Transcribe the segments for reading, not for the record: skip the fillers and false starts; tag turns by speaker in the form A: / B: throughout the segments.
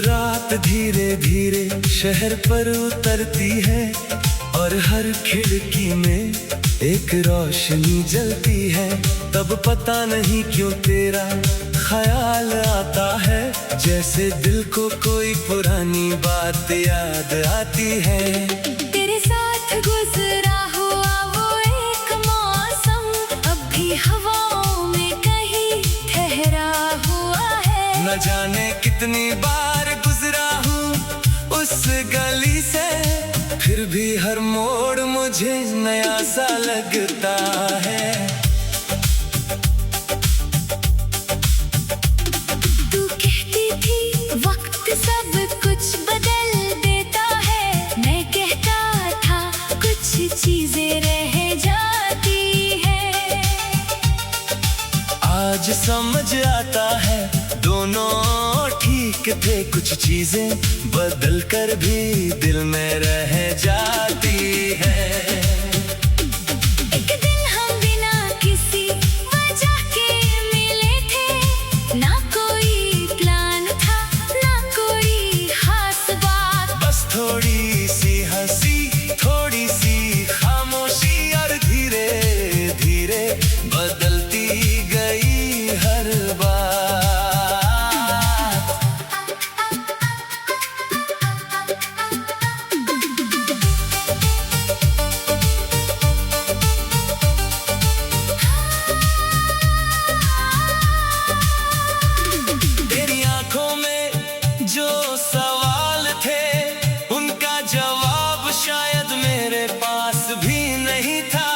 A: रात धीरे धीरे शहर पर उतरती है और हर खिड़की में एक रोशनी जलती है। तब पता नहीं क्यों तेरा ख्याल आता है, जैसे दिल को कोई पुरानी बात याद आती है।
B: तेरे साथ गुजरा हुआ वो एक मौसम अब भी हवाओं में कहीं ठहरा हुआ है।
A: न जाने कितनी बार गुजरा हूँ उस गली से, फिर भी हर मोड़ मुझे नया सा लगता है।
B: तू कहती थी वक्त सब कुछ बदल देता है, मैं कहता था कुछ चीजें रह जाती है।
A: आज समझ आता है दोनों ठीक थे, कुछ चीजें बदल कर भी दिल में रह जाती है।
B: एक दिन हम बिना किसी वजह के मिले थे, ना कोई प्लान था ना कोई खास बात,
A: बस थोड़ी सी हंसी थोड़ी सी खामोशी और धीरे धीरे बदलती गई हर बात। तेरी आंखों में जो सवाल थे उनका जवाब शायद मेरे पास भी नहीं था,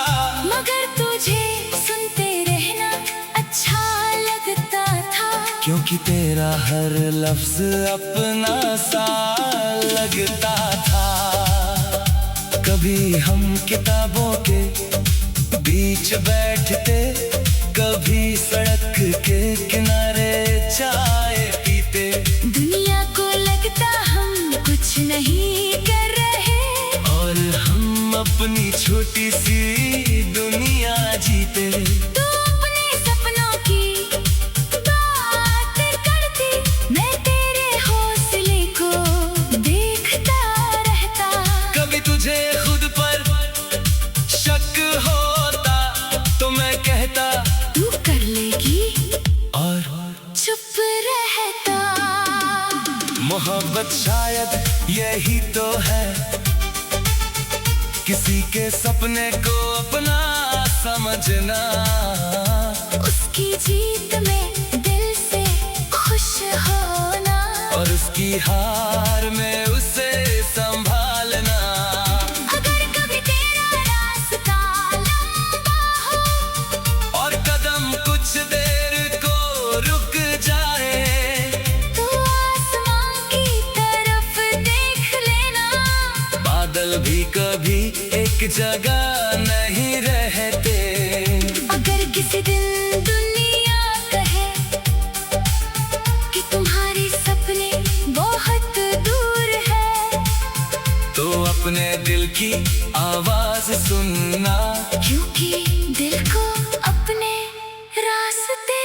B: मगर तुझे सुनते रहना अच्छा लगता था,
A: क्योंकि तेरा हर लफ्ज अपना सा लगता था। कभी हम किताबों के बीच बैठते, कभी सड़क के किनारे चाय पीते।
B: दुनिया को लगता हम कुछ नहीं कर रहे,
A: और हम अपनी छोटी सी दुनिया जीते।
B: तू अपने सपनों की बात करती, मैं तेरे हौसले को देखता रहता।
A: कभी तुझे खुद पर शक होता तो मैं कहता
B: तू कर लेगी
A: और
B: चुप रहता।
A: मोहब्बत शायद यही तो है, किसी के सपने को अपना समझना,
B: उसकी जीत में दिल से खुश होना,
A: और उसकी हार में उसे संभालना।
B: अगर कभी तेरा रास्ता लंबा हो
A: और कदम कुछ देर को रुक जाए,
B: तो आसमां की तरफ देख लेना।
A: बादल भी कभी एक जगह नहीं रहते।
B: अगर किसी दिन दुनिया कहे कि तुम्हारे सपने बहुत दूर है,
A: तो अपने दिल की आवाज सुनना,
B: क्योंकि दिल को अपने रास्ते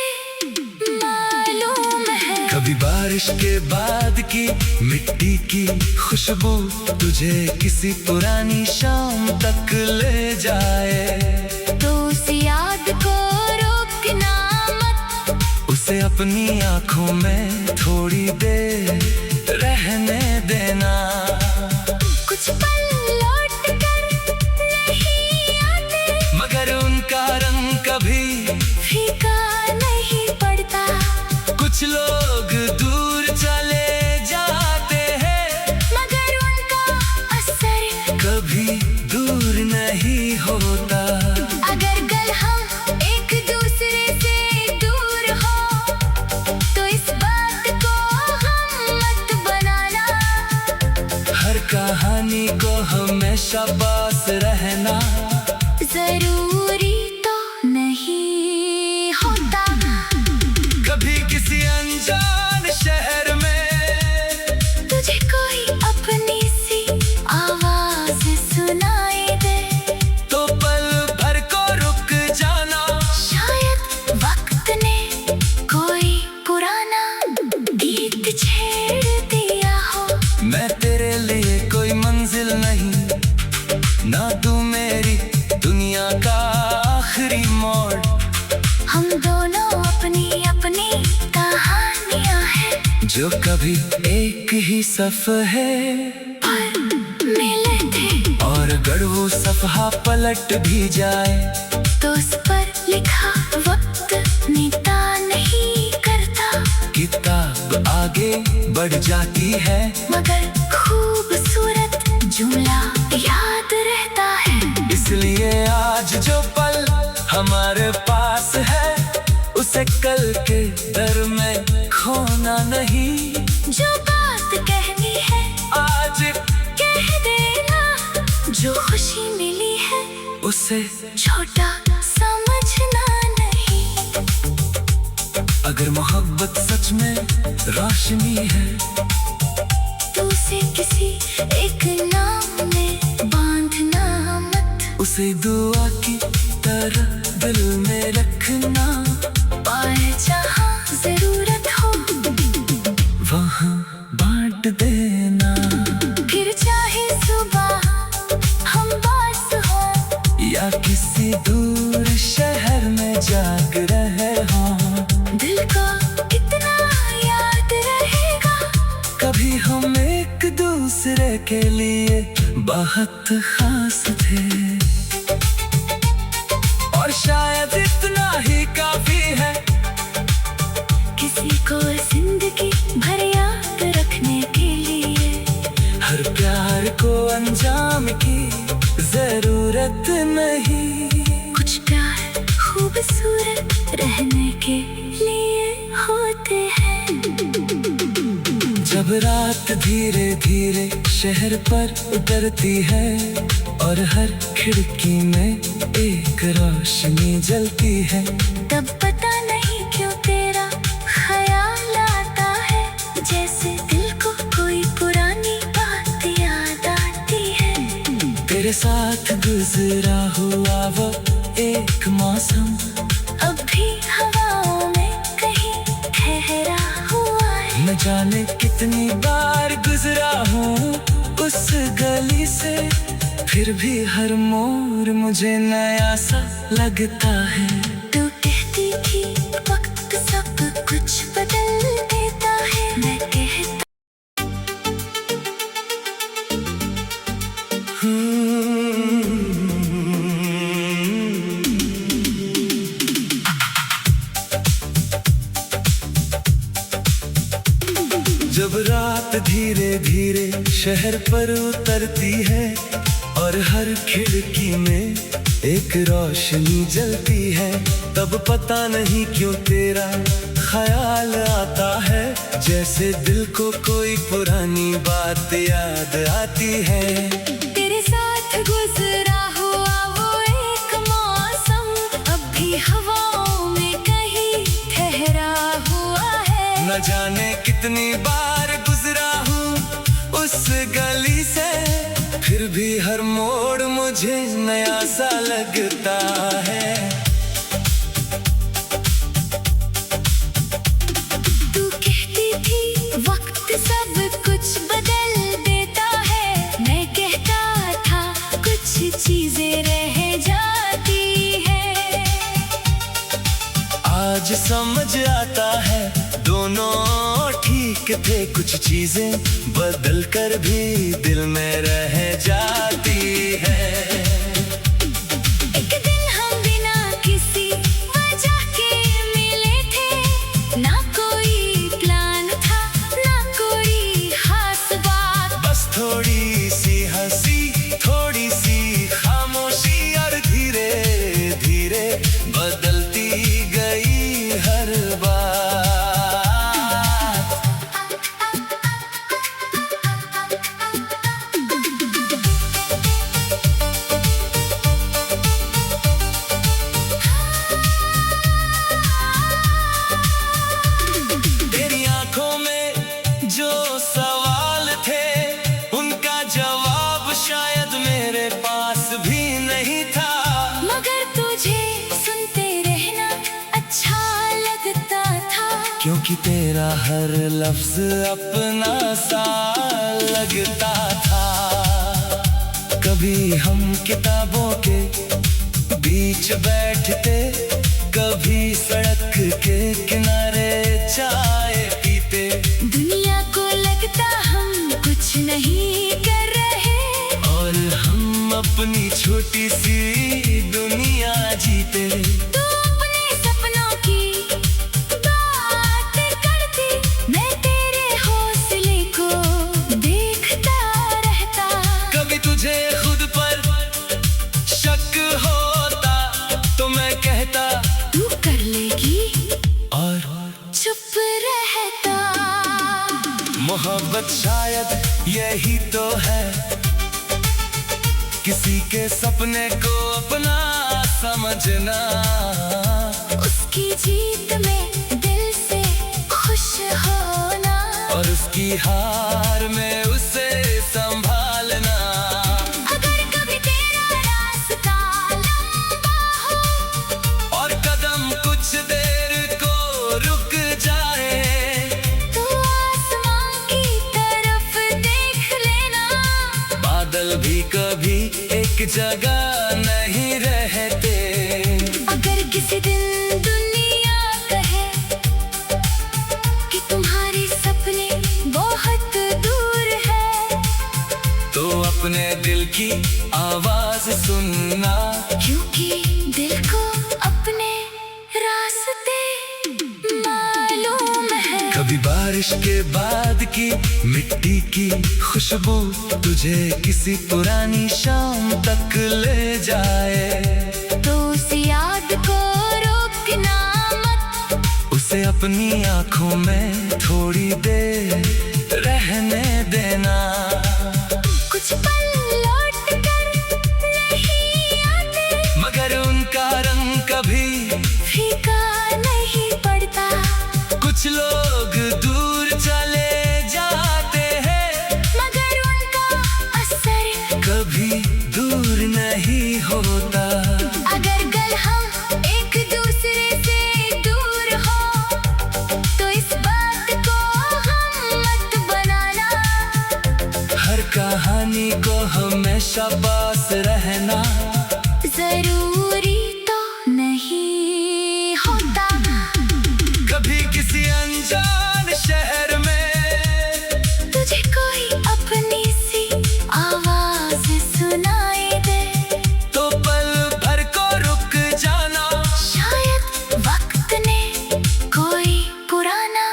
B: मालूम है।
A: कभी बारिश के बाद की मिट्टी की खुशबू तुझे किसी पुरानी शाम तक ले जाए,
B: तो उस याद को रोकना मत,
A: उसे अपनी आंखों में थोड़ी देर रहने देना।
B: कुछ पल लौट कर नहीं आते,
A: मगर उनका रंग कभी
B: फीका नहीं पड़ता।
A: कुछ लोग दूर चले जाते हैं,
B: मगर उनका असर
A: कभी दूर नहीं होता।
B: अगर कल हम एक दूसरे से दूर हो, तो इस बात को हम मत बनाना।
A: हर कहानी को हमेशा पास रहना
B: जरूरी तो नहीं होता।
A: कभी किसी अनजान शहर में
B: तुझे कोई अपनी सी आवाज सुनाई दे,
A: तो पल भर को रुक जाना।
B: शायद वक्त ने कोई पुराना गीत छेड़ दिया।
A: सभी एक ही सफ़हे
B: पर मिले थे,
A: और अगर वो सफ़हा पलट भी जाए
B: तो उस पर लिखा वक्त नीता नहीं करता।
A: किताब आगे बढ़ जाती है,
B: मगर खूबसूरत जुमला याद रहता है।
A: इसलिए आज जो पल हमारे पास है उसे कल के दर में खोना नहीं।
B: जो बात कहनी है
A: आज
B: कह देना, जो खुशी मिली है
A: उसे
B: छोटा समझना नहीं।
A: अगर मोहब्बत सच में रोशनी है
B: तो उसे किसी एक नाम में बांधना मत।
A: उसे दुआ की तरह दिल में रखना।
B: और जहाँ जरूरत हो
A: वहाँ बांट देना।
B: फिर चाहे सुबह हम पास हो
A: या किसी दूर शहर में जाग रहे हो,
B: दिल को कितना याद रहेगा।
A: कभी हम एक दूसरे के लिए बहुत खास थे, और शायद इतना ही काफी है
B: किसी को जिंदगी भर याद रखने के लिए।
A: हर प्यार को अंजाम की जरूरत नहीं,
B: कुछ प्यार खूबसूरत रहने के लिए होते हैं।
A: जब रात धीरे धीरे शहर पर उतरती है और हर खिड़की में एक रोशनी जलती है,
B: तब पता नहीं क्यों तेरा ख्याल आता है, जैसे दिल को कोई पुरानी बात याद आती है।
A: तेरे साथ गुजरा हुआ वो एक मौसम
B: अब भी हवाओं में कहीं ठहरा हुआ है।
A: न जाने कितनी बार गुजरा हूँ उस गली से, फिर भी हर मोड़ मुझे नया सा लगता है।
B: तू कहती थी वक्त सब कुछ बदल देता है, मैं कहता
A: जब रात धीरे धीरे शहर पर उतरती है और हर खिड़की में एक रोशनी जलती है, तब पता नहीं क्यों तेरा ख्याल आता है, जैसे दिल को कोई पुरानी बात याद आती है।
B: तेरे साथ गुजरा हुआ वो एक मौसम अब भी हवाओं में कहीं ठहरा हुआ है।
A: न जाने कितनी बार गुजरा हूँ उस गली से, फिर भी हर मोड़ मुझे नया सा लगता है।
B: तू कहती थी वक्त सब कुछ बदल देता है, मैं कहता था कुछ चीजें रह जाती है।
A: आज समझ आता है दोनों ठीक थे, कुछ चीजें बदल कर भी दिल में रह जाती है।
B: एक दिन हम बिना किसी वजह के मिले थे, ना कोई प्लान था ना कोई खास बात,
A: बस थोड़ी सी हंसी थोड़ी सी खामोशी, और धीरे धीरे बदलती गई हर बात। तेरी आंखों में जो सवाल थे उनका जवाब शायद मेरे पास भी नहीं था,
B: मगर तुझे सुनते रहना अच्छा लगता था।
A: क्योंकि तेरा हर लफ्ज अपना सा लगता था। कभी हम किताबों के बीच बैठते, कभी सड़क के किनारे चाय पीते।
B: दुनिया
A: छोटी सी दुनिया जीते।
B: तू अपने सपनों की बात करती, मैं तेरे हौसले को देखता रहता।
A: कभी तुझे खुद पर शक होता तो मैं कहता
B: तू कर लेगी
A: और
B: चुप रहता।
A: मोहब्बत शायद यही तो है, किसी के सपने को अपना समझना।
B: उसकी जीत में दिल से खुश होना,
A: और उसकी हार में उसे संभालना।
B: अगर कभी तेरा रास्ता लंबा हो
A: और कदम कुछ देर को रुक जाए,
B: तो आसमां की तरफ देख लेना।
A: बादल भी कभी एक जगह नहीं रहते।
B: अगर किसी दिन दुनिया कहे कि तुम्हारे सपने बहुत दूर है,
A: तो अपने दिल की आवाज सुनना,
B: क्योंकि दिल को अपने रास्ते मालूम है।
A: कभी बारिश के बाद की मिट्टी की खुशबू तुझे किसी पुरानी शाम तक ले जाए।
B: तो उस याद को रोकना मत,
A: उसे अपनी आंखों में थोड़ी देर रहने देना।
B: कुछ पल लौट कर नहीं आते,
A: मगर उनका रंग कभी
B: फीका नहीं पड़ता।
A: कुछ लोग दूर चले जाते हैं,
B: मगर उनका असर
A: कभी दूर नहीं होता।
B: अगर कल हम एक दूसरे से दूर हो, तो इस बात को हम मत बनाना।
A: हर कहानी को हमेशा पास रहना
B: जरूरी तो नहीं होता।
A: कभी किसी अनजान शहर में
B: तुझे कोई अपनी सी आवाज सुनाई दे,
A: तो पल भर को रुक जाना।
B: शायद वक्त ने कोई पुराना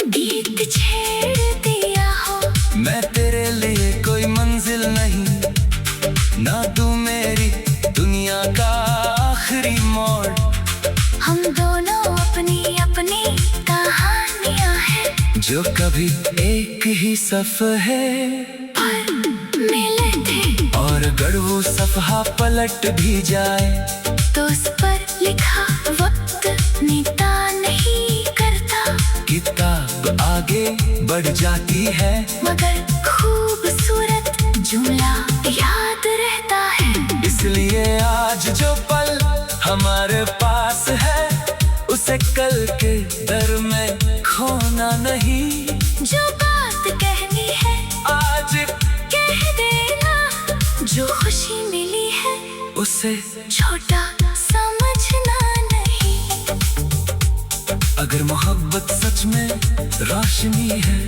B: गीत छेड़ दिया हो।
A: मैं तेरे लिए कोई मंजिल नहीं, ना तू मेरी दुनिया का आखिरी मोड़।
B: हम दोनों अपनी अपनी कहानियां हैं,
A: जो कभी एक ही सफ़े
B: पर मिले थे।
A: और अगर वो सफ़हा पलट भी जाए,
B: तो उस पर लिखा वक्त निता नहीं करता।
A: किताब आगे बढ़ जाती है,
B: मगर खूबसूरत जुमला याद रहता है।
A: इसलिए आज जो पल हमारे पास है, उसे कल के दर में खोना नहीं।
B: जो बात कहनी है
A: आज
B: कह देना, जो खुशी मिली है
A: उसे
B: छोटा समझना नहीं।
A: अगर मोहब्बत सच में रोशनी है,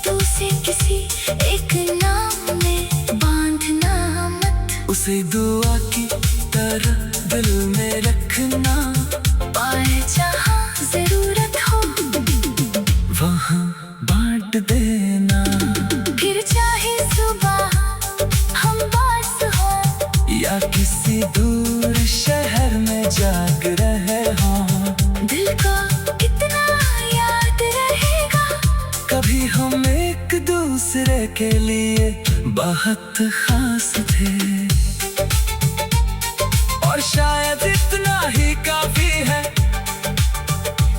B: तो उसे किसी एक नाम में बांधना मत।
A: उसे दुआ की तरह दिल में रखना।
B: पाए जहाँ जरूरत हो
A: वहाँ बांट देना।
B: फिर चाहे सुबह हम पास हो,
A: या किसी दूर शहर में जाग रहे हो,
B: दिल को कितना याद रहेगा।
A: कभी हम एक दूसरे के लिए बहुत खास थे। और शायद इतना ही काफी है,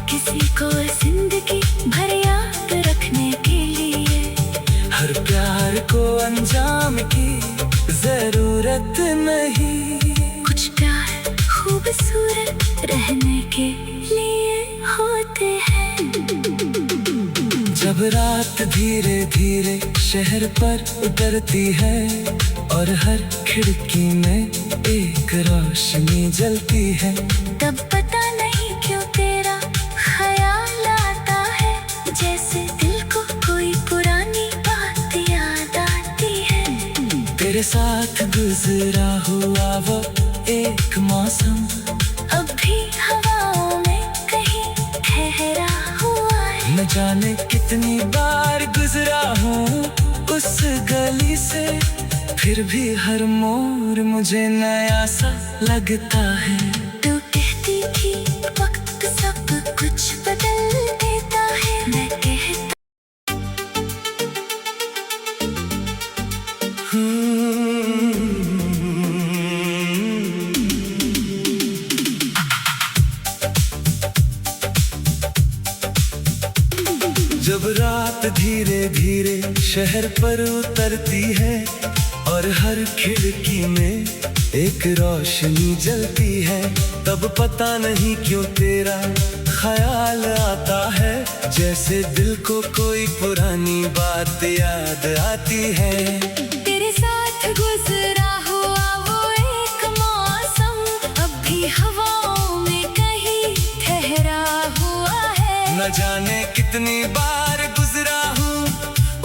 B: किसी को जिंदगी भर याद रखने के लिए।
A: हर प्यार को अंजाम की जरूरत नहीं।
B: कुछ प्यार खूबसूरत रहने के लिए होते हैं।
A: जब रात धीरे धीरे शहर पर उतरती है, और हर खिड़की में एक रोशनी जलती है,
B: तब पता नहीं क्यों तेरा ख्याल आता है, जैसे दिल को कोई पुरानी बात याद आती है।
A: तेरे साथ गुजरा हुआ वो एक मौसम
B: अब भी हवाओं में कहीं ठहरा हुआ है।
A: न जाने कितनी बार गुजरा हूँ उस गली से, फिर भी हर मोड़ मुझे नया सा लगता है।
B: तू कहती थी वक्त सब कुछ बदल देता है, मैं कहता
A: जब रात धीरे धीरे शहर पर उतरती है और हर खिड़की में एक रोशनी जलती है, तब पता नहीं क्यों तेरा ख्याल आता है, जैसे दिल को कोई पुरानी बात याद आती है।
B: तेरे साथ गुजरा हुआ वो एक मौसम अब भी हवाओं में कहीं ठहरा हुआ है।
A: न जाने कितनी बार गुजरा हूँ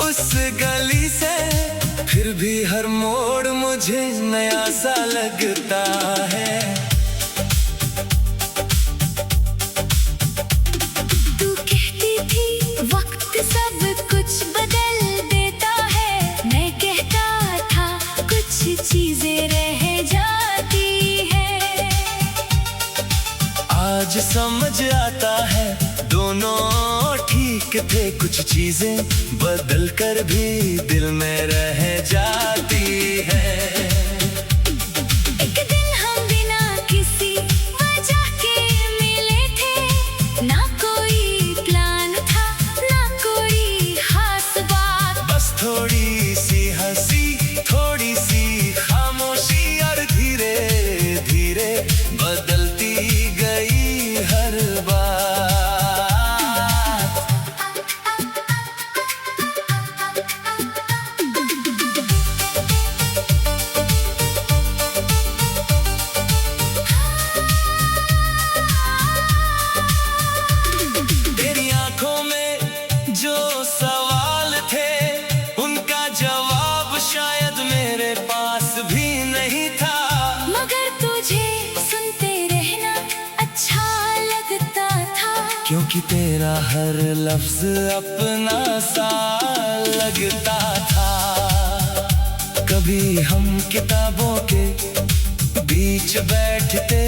A: उस गली से, फिर भी हर मोड़ मुझे नया सा लगता है।
B: तू कहती थी वक्त सब कुछ बदल देता है, मैं कहता था कुछ चीजें रह जाती है।
A: आज समझ आता है दोनों ठीक थे, कुछ चीजें बदल कर भी दिल में रह जाती है।
B: एक दिन हम बिना किसी वजह के मिले थे, ना कोई प्लान था ना कोई खास बात,
A: बस थोड़ी सी हंसी थोड़ी सी खामोशी, और धीरे धीरे बदलती गई हर बात। तेरी आंखों में जो सवाल थे उनका जवाब शायद मेरे पास भी नहीं था,
B: मगर तुझे सुनते रहना अच्छा लगता था,
A: क्योंकि तेरा हर लफ्ज अपना सा लगता था। कभी हम किताबों के बीच बैठते,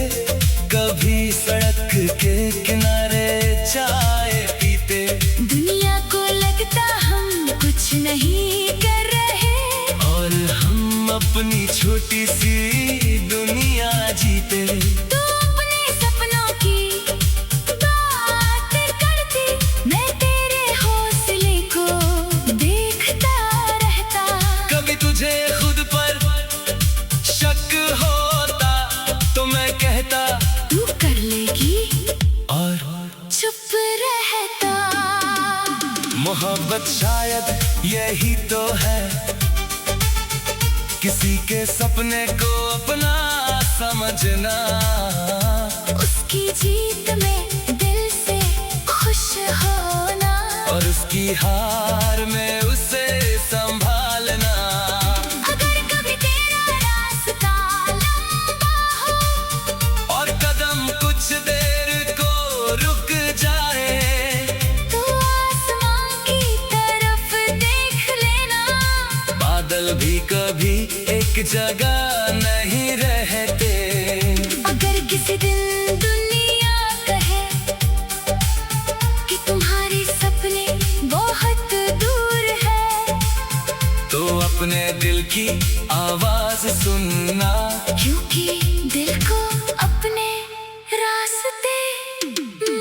A: कभी सड़क के किनारे चाय पीते,
B: दुनिया को लगता हम कुछ नहीं कर रहे,
A: और हम अपनी छोटी सी दुनिया जीते।
B: तू अपने सपनों की बात करती, मैं तेरे हौसले को देखता रहता।
A: कभी तुझे खुद पर शक होता तो मैं कहता
B: तू कर लेगी
A: और
B: चुप रहता।
A: मोहब्बत शायद यही तो है, किसी के सपने को अपना समझना,
B: उसकी जीत में दिल से खुश होना,
A: और उसकी हार में उसे संभालना।
B: अगर कभी तेरा रास्ता लंबा हो
A: और कदम कुछ देर को रुक जाए,
B: तो आसमां की तरफ देख लेना,
A: बादल भी कभी एक जगह नहीं रहते।
B: अगर किसी दिन दुनिया कहे कि तुम्हारे सपने बहुत दूर है,
A: तो अपने दिल की आवाज सुनना,
B: क्योंकि दिल को अपने रास्ते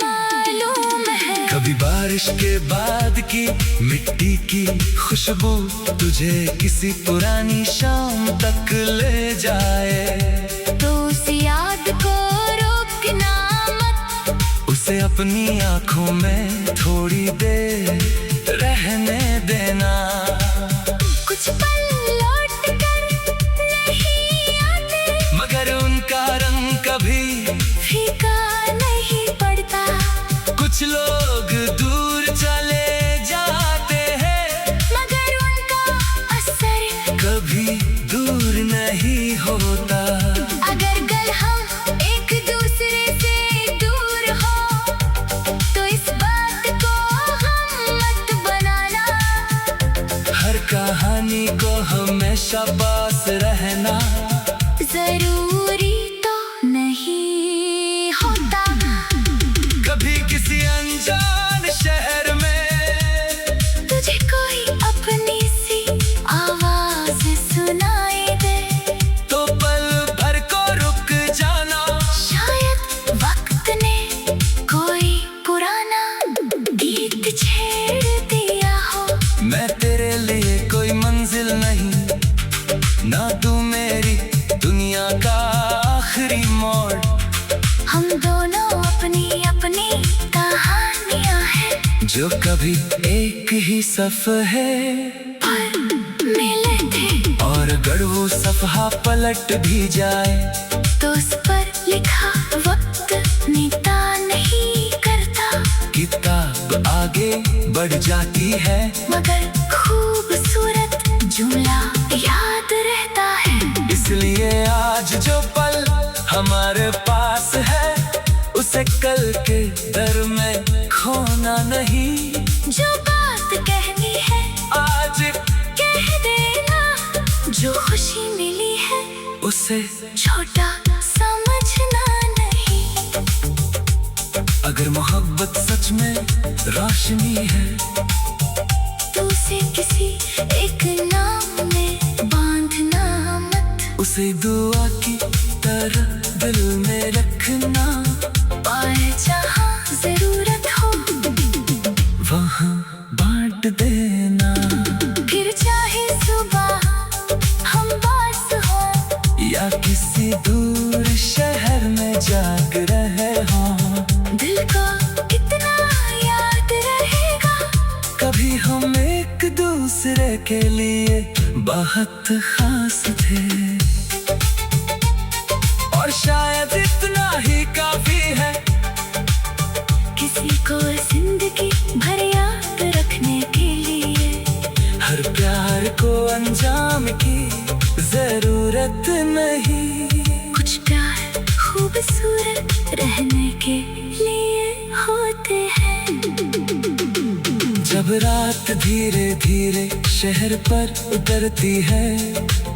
B: मालूम है।
A: कभी बारिश के बाद की मिट्टी की खुशबू तुझे किसी पुरानी शाम तक ले जाए,
B: तो उस याद को रोकना मत,
A: उसे अपनी आंखों में थोड़ी देर रहने देना।
B: कुछ पल लौट कर नहीं आते,
A: मगर उनका रंग कभी
B: फीका नहीं पड़ता,
A: कुछ लोग दूर चले जाते हैं,
B: मगर उनका असर
A: कभी दूर कहानी को हमेशा पास रहना
B: जरूरी तो नहीं होता।
A: कभी किसी अनजान शहर में
B: तुझे कोई अपनी सी आवाज सुनाई दे,
A: तो पल भर को रुक जाना।
B: शायद वक्त ने कोई पुराना गीत छेड़ दिया हो।
A: मैं तेरे लिए कोई मंजिल नहीं, ना तू मेरी दुनिया का आखिरी मोड़।
B: हम दोनों अपनी अपनी कहानियां हैं,
A: जो कभी एक ही सफ़े
B: पर मिले थे।
A: और अगर वो सफ़हा पलट भी जाए,
B: तो उस पर लिखा वक्त निता नहीं करता।
A: किताब आगे बढ़ जाती है,
B: मगर खूबसूरत जुमला याद रहता है।
A: इसलिए आज जो पल हमारे पास है, उसे कल के दर में खोना नहीं।
B: जो बात कहनी है
A: आज
B: कह देना, जो खुशी मिली है
A: उसे
B: छोटा समझना नहीं।
A: अगर मोहब्बत सच में रोशनी है,
B: तो उसे किसी एक नाम में बांधना मत।
A: उसे दुआ की तरह दिल में रखना।
B: पाए जहाँ जरूरत हो
A: वहाँ बांट देना।
B: फिर चाहे सुबह हम पास हो,
A: या किसी दूर शहर में जाग रहे हो,
B: दिल को कितना याद रहेगा।
A: कभी हम एक दूसरे के लिए बहुत खास थे, और शायद इतना ही काफी है।
B: किसी को जिंदगी भर याद रखने के लिए
A: हर प्यार को अंजाम की जरूरत नहीं।
B: कुछ प्यार खूबसूरत रहने के लिए होते हैं।
A: जब रात धीरे धीरे शहर पर उतरती है,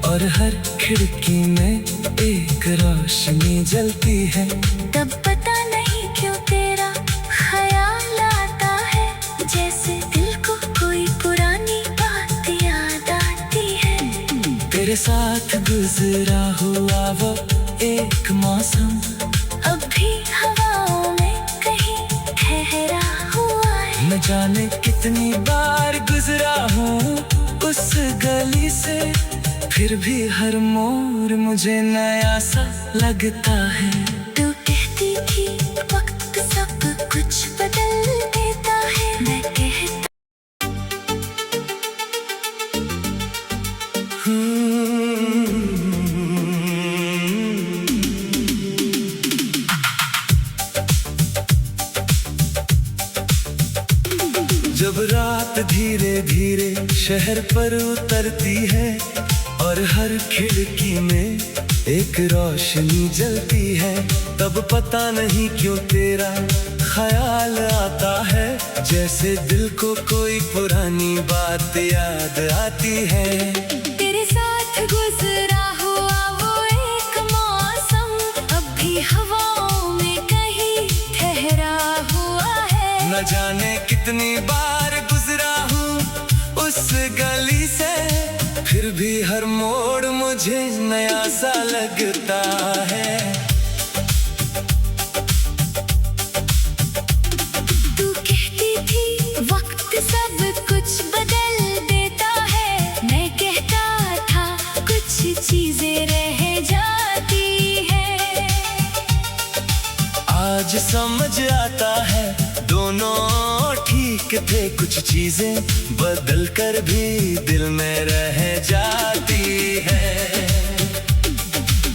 A: और हर खिड़की में एक रोशनी जलती है,
B: तब पता नहीं क्यों तेरा ख्याल आता है। जैसे दिल को कोई पुरानी बात याद आती है।
A: तेरे साथ गुजरा हुआ वो एक मौसम
B: अब भी हवाओं में कहीं ठहरा हुआ है।
A: न जाने कितनी बार गुजरा हूँ उस गली से, फिर भी हर मोड़ मुझे नया सा लगता है।
B: तू कहती थी वक्त सब कुछ बदल देता है, मैं कहता
A: जब रात धीरे धीरे शहर पर उतरती है, और हर खिड़की में एक रोशनी जलती है, तब पता नहीं क्यों तेरा ख्याल आता है। जैसे दिल को कोई पुरानी बात याद आती है।
B: तेरे साथ गुजरा हुआ वो एक मौसम अब भी हवाओं में कहीं ठहरा हुआ है।
A: न जाने कितनी बार गुजरा हूँ उस गली से, फिर भी हर मोड़ मुझे नया सा लगता है।
B: तू कहती थी वक्त सब कुछ बदल देता है, मैं कहता था कुछ चीजें रह जाती है।
A: आज समझ आता है दोनों ठीक थे, कुछ चीजें बदल कर भी दिल में रह जाती है।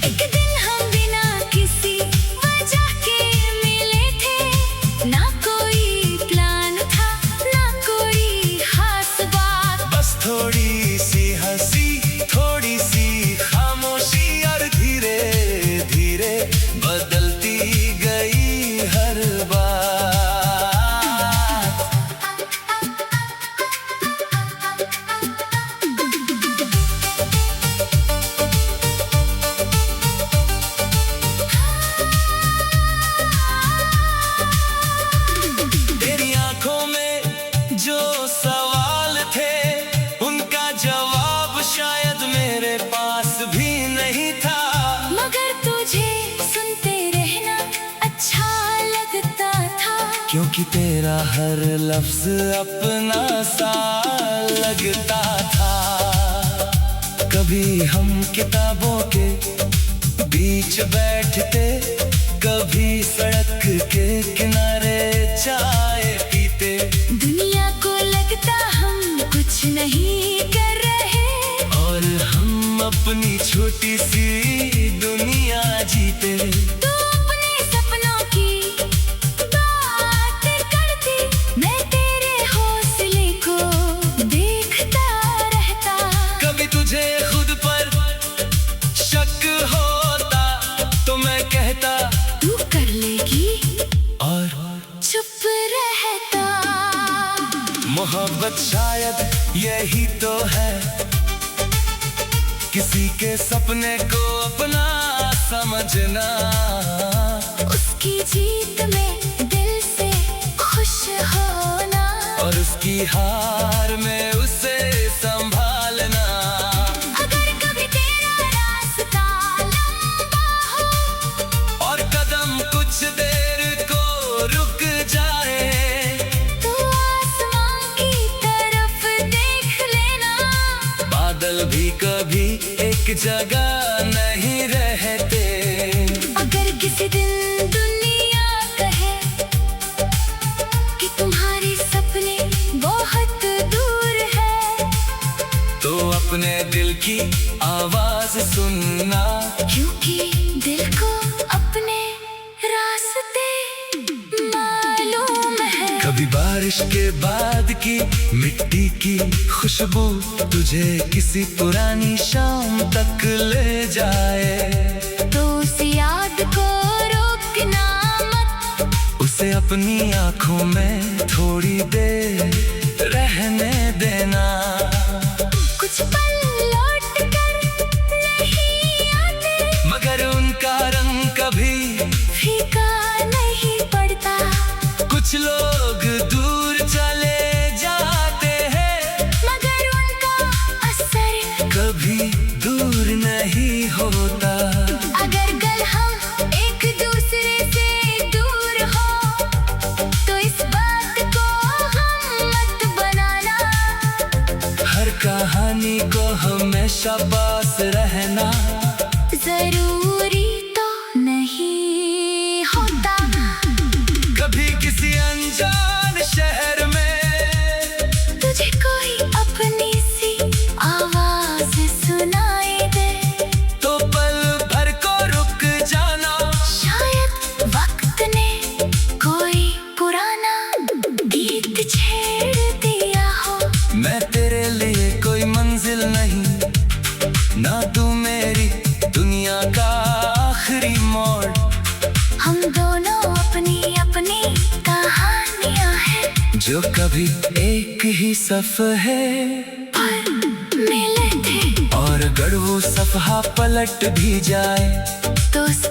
B: एक दिन हम बिना किसी वजह के मिले थे, ना कोई प्लान था ना कोई खास बात।
A: बस थोड़ी सी हंसी, थोड़ी सी खामोशी, और धीरे धीरे बदलती गई हर बात। क्योंकि तेरा हर लफ्ज अपना सा लगता था। कभी हम किताबों के बीच बैठते, कभी सड़क के किनारे चाय पीते।
B: दुनिया को लगता हम कुछ नहीं कर रहे, और
A: हम अपनी छोटी सी दुनिया जीते।
B: तू अपने सपनों की बात करती, मैं तेरे हौसले को देखता रहता।
A: कभी तुझे खुद पर शक होता तो मैं कहता
B: तू कर लेगी,
A: और
B: चुप रहता।
A: मोहब्बत शायद यही तो है, किसी के सपने को अपना समझना।
B: उसकी जीत में दिल से खुश होना,
A: और उसकी हार में उसे संभालना।
B: अगर कभी तेरा रास्ता लंबा हो,
A: और कदम कुछ देर को रुक जाए,
B: तो आसमां की तरफ देख लेना।
A: बादल भी कभी एक जगह नहीं रहते।
B: अगर किसी दिन दुनिया कहे कि तुम्हारे सपने बहुत दूर है,
A: तो अपने दिल की आवाज सुनना,
B: क्योंकि दिल को अपने रास्ते मालूम है।
A: कभी बारिश के बाद की मिट्टी की खुशबू तुझे किसी पुरानी शाम तक ले जाए,
B: तो उस याद को रोकना मत,
A: उसे अपनी आंखों में थोड़ी देर रहने देना।
B: कुछ पल लौट कर नहीं आते,
A: मगर उनका रंग कभी
B: फीका नहीं पड़ता।
A: कुछ लोग दूर चले जाते हैं,
B: मगर उनका असर
A: कभी दूर नहीं होता।
B: अगर कल हम एक दूसरे से दूर हो, तो इस बात को हम मत बनाना।
A: हर कहानी को हमेशा पास रहना
B: जरूरी तो नहीं होता।
A: कभी किसी अनजान शहर में
B: तुझे कोई अपनी सी आवाज सुनाई दे,
A: तो पल भर को रुक जाना।
B: शायद वक्त ने कोई पुराना गीत छेड़ दिया हो।
A: मैं तेरे लिए कोई मंजिल नहीं, ना तू मेरी दुनिया का आखिरी मोड़।
B: हम दोनों अपनी अपनी कहानियां हैं,
A: जो कभी एक ही सफ़े
B: पर मिले थे।
A: और अगर वो सफ़हा पलट भी जाए,
B: तो उस